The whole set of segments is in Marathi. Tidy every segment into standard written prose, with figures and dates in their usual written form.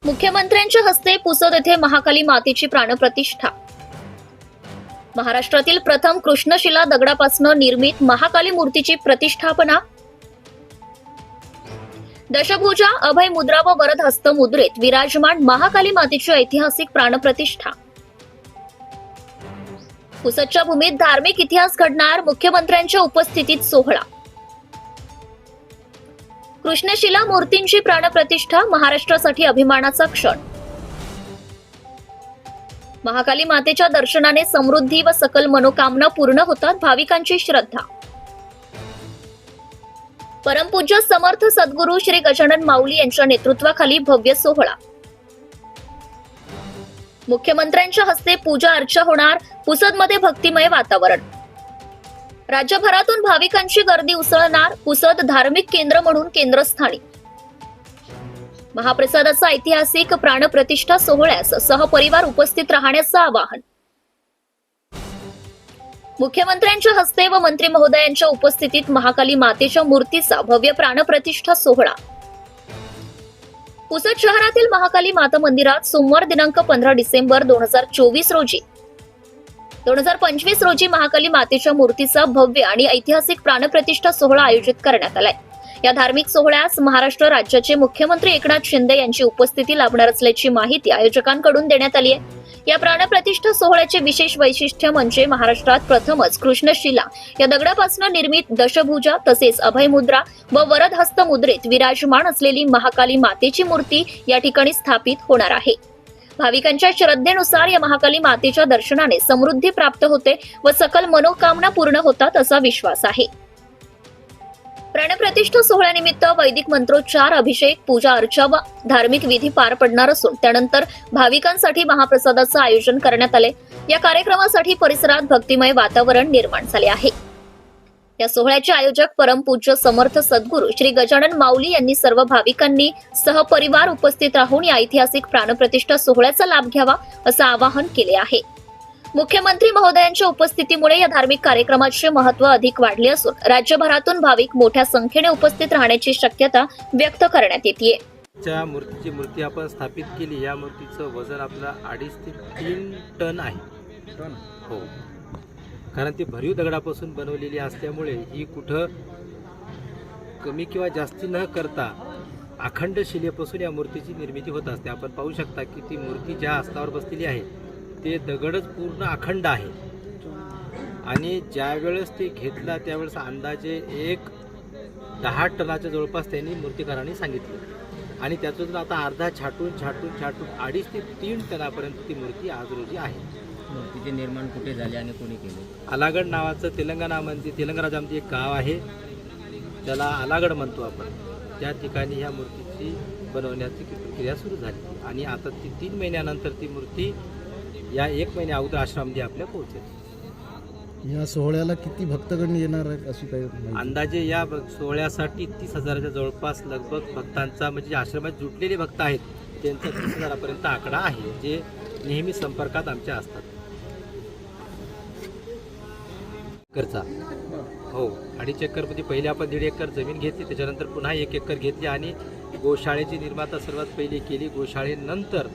मुख्यमंत्र्यांच्या हस्ते पुसद येथे महाकाली मातेची प्राणप्रतिष्ठा। महाराष्ट्रातील प्रथम कृष्णशिला दगडापासून निर्मित महाकाली मूर्तीची प्रतिष्ठापना। दशभुजा, अभय मुद्रा व वरद हस्त मुद्रेत विराजमान महाकाली मातेची ऐतिहासिक प्राणप्रतिष्ठा। पुसदच्या भूमीत धार्मिक इतिहास घडणार, मुख्यमंत्र्यांच्या उपस्थितीत सोहळा। कृष्णशिला मूर्तींची प्राणप्रतिष्ठा, महाराष्ट्रासाठी अभिमानाचा क्षण। महाकाली मातेच्या दर्शनाने समृद्धी व सकल मनोकामना पूर्ण होतात, भाविकांची श्रद्धा। परमपूज्य समर्थ सद्गुरू श्री गजानन माऊली यांच्या नेतृत्वाखाली भव्य सोहळा। मुख्यमंत्र्यांच्या हस्ते पूजा अर्चा होणार, पुसदमध्ये भक्तिमय वातावरण। राज्यभरातून भाविकांची गर्दी उसळणार, पुसद धार्मिक केंद्र म्हणून केंद्रस्थानी। महाप्रसादाचा ऐतिहासिक प्राणप्रतिष्ठा सोहळ्यास सहपरिवार उपस्थित राहण्याचं आवाहन। मुख्यमंत्र्यांच्या हस्ते व मंत्री महोदयांच्या उपस्थितीत महाकाली मातेच्या मूर्तीचा भव्य प्राणप्रतिष्ठा सोहळा। पुसद शहरातील महाकाली माता मंदिरात सोमवार दिनांक 15 डिसेंबर 2024 रोजी महाकाली मातेच्या मूर्तीचा भव्य आणि ऐतिहासिक प्राणप्रतिष्ठा सोहळा आयोजित करण्यात आलाय। या धार्मिक सोहळ्यास महाराष्ट्र राज्याचे मुख्यमंत्री एकनाथ शिंदे यांची उपस्थिती लाभणार असल्याची माहिती आयोजकांकडून देण्यात आली आहे। या प्राणप्रतिष्ठा सोहळ्याचे विशेष वैशिष्ट्य म्हणजे महाराष्ट्रात प्रथमच कृष्णशिला या दगडापासून निर्मित दशभुजा तसेच अभय मुद्रा व वरद हस्त मुद्रेत विराजमान असलेली महाकाली मातेची मूर्ती या ठिकाणी स्थापित होणार आहे। भाविकांच्या श्रद्धेनुसार या महाकाली मातेच्या दर्शनाने समृद्धी प्राप्त होते व सकल मनोकामना पूर्ण होतात असा विश्वास आहे। प्राणप्रतिष्ठा सोहळ्यानिमित्त वैदिक मंत्रोच्चार, अभिषेक, पूजा अर्चा व धार्मिक विधी पार पडणार असून त्यानंतर भाविकांसाठी महाप्रसादाचं आयोजन करण्यात आले। या कार्यक्रमासाठी परिसरात भक्तिमय वातावरण निर्माण झाले आहे। या सोहळ्याचे आयोजक परमपूज्य समर्थ सद्गुरू श्री गजानन माऊली यांनी सर्व भाविकांनी सहपरिवार उपस्थित राहून या ऐतिहासिक प्राणप्रतिष्ठा सोहळ्याचा लाभ घ्यावा असं आवाहन केले आहे। मुख्यमंत्री महोदयांच्या उपस्थितीमुळे या धार्मिक कार्यक्रमाचे महत्त्व अधिक वाढले असून राज्यभरातून भाविक मोठ्या संख्येने उपस्थित राहण्याची शक्यता व्यक्त करण्यात येते। ज्या मूर्ती आपण स्थापित केली, या मूर्तीचं वजन आपलं 2.5 ते 3 टन आहे। हो, कारण ती भरीव दगडापासून बनवलेली असल्यामुळे ही कुठं कमी किंवा जास्ती न करता अखंड शिलेपासून या मूर्तीची निर्मिती होत असते। आपण पाहू शकता की ती मूर्ती ज्या आस्थावर बसलेली आहे ते दगडच पूर्ण अखंड आहे आणि ज्या वेळेस ते घेतला त्यावेळेस अंदाजे 10 टनाच्या जवळपास त्यांनी मूर्तिकारांनी सांगितलं आणि त्यातून आता अर्धा छाटून 2.5 ते 3 टनापर्यंत ती मूर्ती आज रोजी आहे। मूर्तीचे निर्माण कुठे झाले आणि कोणी केले? अलागड नावाचं तेलंगणा राज्यामध्ये एक गाव आहे, त्याला अलागड म्हणतो आपण। त्या ठिकाणी ह्या मूर्तीची बनवण्याची प्रक्रिया सुरू झाली आणि आता ती 3 महिन्यानंतर ती मूर्ती या 1 महिन्या अगोदर आश्रमामध्ये आपल्या पोहोचेल। या सोहळ्याला किती भक्तगण येणार आहेत अशी काही माहिती? अंदाजे या सोहळ्यासाठी 30,000च्या जवळपास लगभग भक्तांचा, म्हणजे आश्रमात जुटलेले भक्त आहेत त्यांचा 30,000पर्यंत आकडा आहे, जे नेहमी संपर्कात आमच्या असतात। करचा हो, 2.5 एकरमध्ये पहिले आपण 1.5 एकर जमीन घेतली, त्याच्यानंतर पुन्हा 1 एकर घेतली आणि गोशाळेची निर्माता सर्वात पहिली केली। गोशाळेनंतर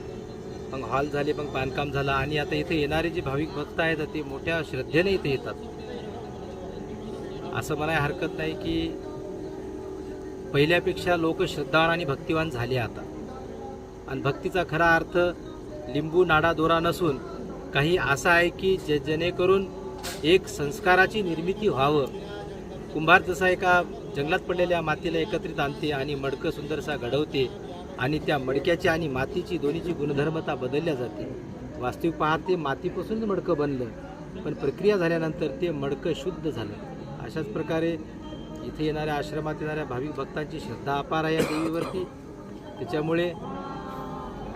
मग हॉल झाले, मग बांधकाम झालं आणि आता इथे येणारे जे भाविक भक्त आहेत ते मोठ्या श्रद्धेने इथे येतात। असं म्हणायला हरकत नाही की पहिल्यापेक्षा लोक श्रद्धावान आणि भक्तिवान झाले आता, आणि भक्तीचा खरा अर्थ लिंबू नाडा दोरा नसून काही असा आहे की जेणेकरून एक संस्काराची निर्मिती व्हावं। कुंभार जसा एका जंगलात पडलेल्या मातीला एकत्रित आणते आणि मडकं सुंदरसा घडवते आणि त्या मडक्याची आणि मातीची दोन्हीची गुणधर्मता बदलल्या जाते। वास्तविक पाहते मातीपासून मडकं बनलं, पण प्रक्रिया झाल्यानंतर ते मडकं शुद्ध झालं। अशाच प्रकारे इथे येणाऱ्या आश्रमात येणाऱ्या भाविक भक्तांची श्रद्धा अपार आहे या देवीवरती। त्याच्यामुळे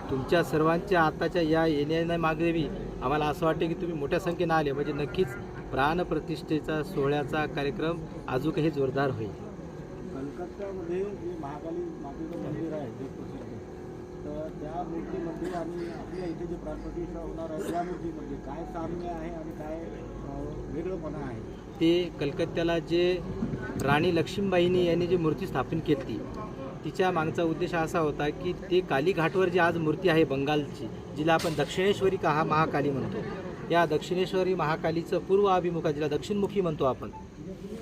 तुमच्या सर्वांच्या आताच्या या येण्यामागे आम्हाला असं वाटते की तुम्ही मोठ्या संख्येने आले म्हणजे नक्कीच प्राणप्रतिष्ठेचा सोहळ्याचा कार्यक्रम अजूनही जोरदार होईल। कलकत्त्यामध्ये जे महाकाली मातेचं मंदिर आहे ते प्रसिद्ध, तर त्या मूर्तीमध्ये आणि आपल्या इथे जे प्राणप्रतिष्ठा होणार आहे त्या मूर्तीमध्ये काय साम्य आहे आणि काय वेगळंपणा आहे? ते कलकत्त्याला जे राणी लक्ष्मीबाईंनी यांनी जी मूर्ती स्थापन केली तिच्या मागचा उद्देश असा होता की ते कालीघाटवर जी आज मूर्ती आहे बंगालची, जिला आपण दक्षिणेश्वरी का महाकाली म्हणतो, या दक्षिणेश्वरी महाकालीचं पूर्व अभिमुखा, जिला दक्षिणमुखी म्हणतो आपण,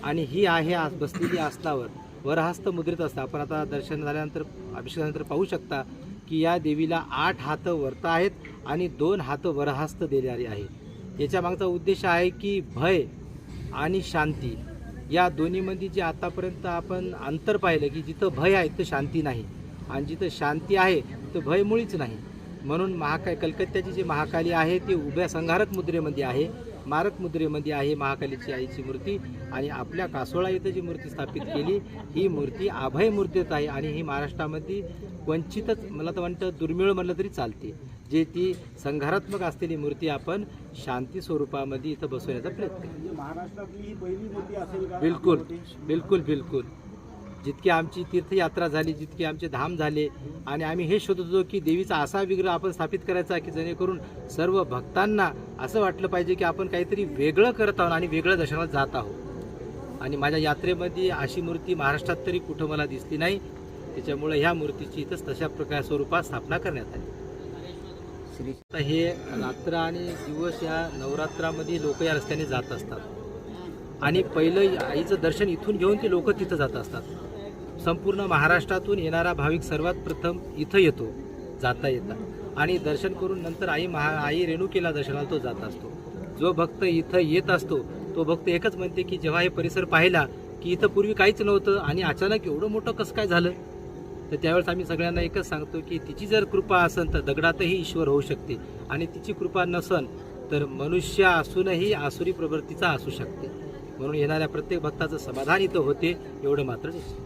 आणि ही आहे आज बसलेली आसनावर वरहस्त मुद्रित असतं. आपण आता दर्शन झाल्यानंतर अभिषेकानंतर पाहू शकता की या देवीला 8 हात वरता आहेत आणि 2 हात वरहस्त दिलेले आहे. याच्या मागचा उद्देश आहे की भय आणि शांती या दोन्हीमध्ये जे आतापर्यंत आपण अंतर पाहिलं की जिथं भय आहे तिथं शांती नाही आणि जिथं शांती आहे तिथं भय मुळीच नाही. म्हणून कलकत्त्याची जी महाकाली आहे ती उभ्या संहारक मुद्रेमध्ये आहे, मारक मुद्रेमध्ये आहे महाकालीची आईची मूर्ती. आणि आपल्या कासोळा इथं जी मूर्ती स्थापित केली ही मूर्ती अभय मूर्तीत आहे आणि ही महाराष्ट्रामध्ये वंचितच, मला तर वाटतं दुर्मिळ म्हणलं तरी चालते, जे ती संघारात्मक असलेली मूर्ती आपण शांती स्वरूपामध्ये इथं बसवण्याचा प्रयत्न केला. म्हणजे महाराष्ट्रातली ही पहिली मूर्ती असेल का? बिलकुल बिलकुल बिलकुल. जितकी आमची तीर्थयात्रा झाली, जितके आमचे धाम झाले, आणि आम्ही हे शोधत होतो की देवीचा असा विग्रह आपण स्थापित करायचा की जेणेकरून सर्व भक्तांना असं वाटलं पाहिजे की आपण काहीतरी वेगळं करत आहोत आणि वेगळं दर्शनाला जात आहोत. आणि माझ्या यात्रेमध्ये अशी मूर्ती महाराष्ट्रात तरी कुठं मला दिसली नाही. त्याच्यामुळे ह्या मूर्तीची इथंच तशा प्रकार स्वरूपात स्थापना करण्यात आली. श्री आता हे रात्र आणि दिवस या नवरात्रामध्ये लोक या रस्त्याने जात असतात आणि पहिलं आईचं दर्शन इथून घेऊन ते लोक तिथं जात असतात. संपूर्ण महाराष्ट्रातून येणारा भाविक सर्वात प्रथम इथं येतो जाता येता आणि दर्शन करून नंतर आई रेणुकेला दर्शनाला तो जात असतो. जो भक्त इथं येत असतो तो भक्त एकच म्हणते की जेव्हा हे परिसर पाहिला की इथं पूर्वी काहीच नव्हतं आणि अचानक एवढं मोठं कसं काय झालं, तर त्यावेळेस आम्ही सगळ्यांना एकच सांगतो की तिची जर कृपा असेल तर दगडातही ईश्वर होऊ शकते आणि तिची कृपा नसेल तर मनुष्य असूनही आसुरी प्रवृत्तीचा असू शकते. म्हणून येणाऱ्या प्रत्येक भक्ताचं समाधान इथं होते एवढं मात्र निश्चित.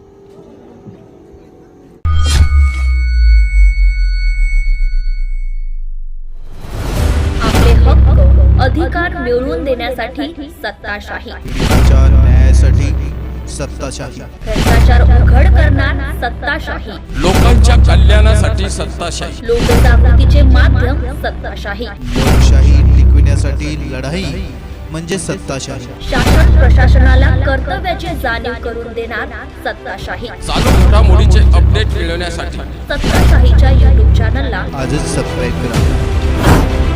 आपले हक्क अधिकार मिळवून देण्यासाठी सत्ताशाही, च्या न्यायासाठी सत्ताशाही, भ्रष्टाचार उघड करणार सत्ताशाही, लोकांच्या कल्याणासाठी सत्ताशाही, लोकजागृतीचे माध्यम सत्ताशाही, लोकशाही टिकविण्यासाठी लढाई म्हणजे सत्ताशाही. शासन प्रशासनाला कर्तव्याची जाणीव करून देणार सत्ताशाही. चालू घडामोडीचे अपडेट मिळवण्यासाठी सत्ताशाहीच्या YouTube चॅनलला आजच सबस्क्राईब करा.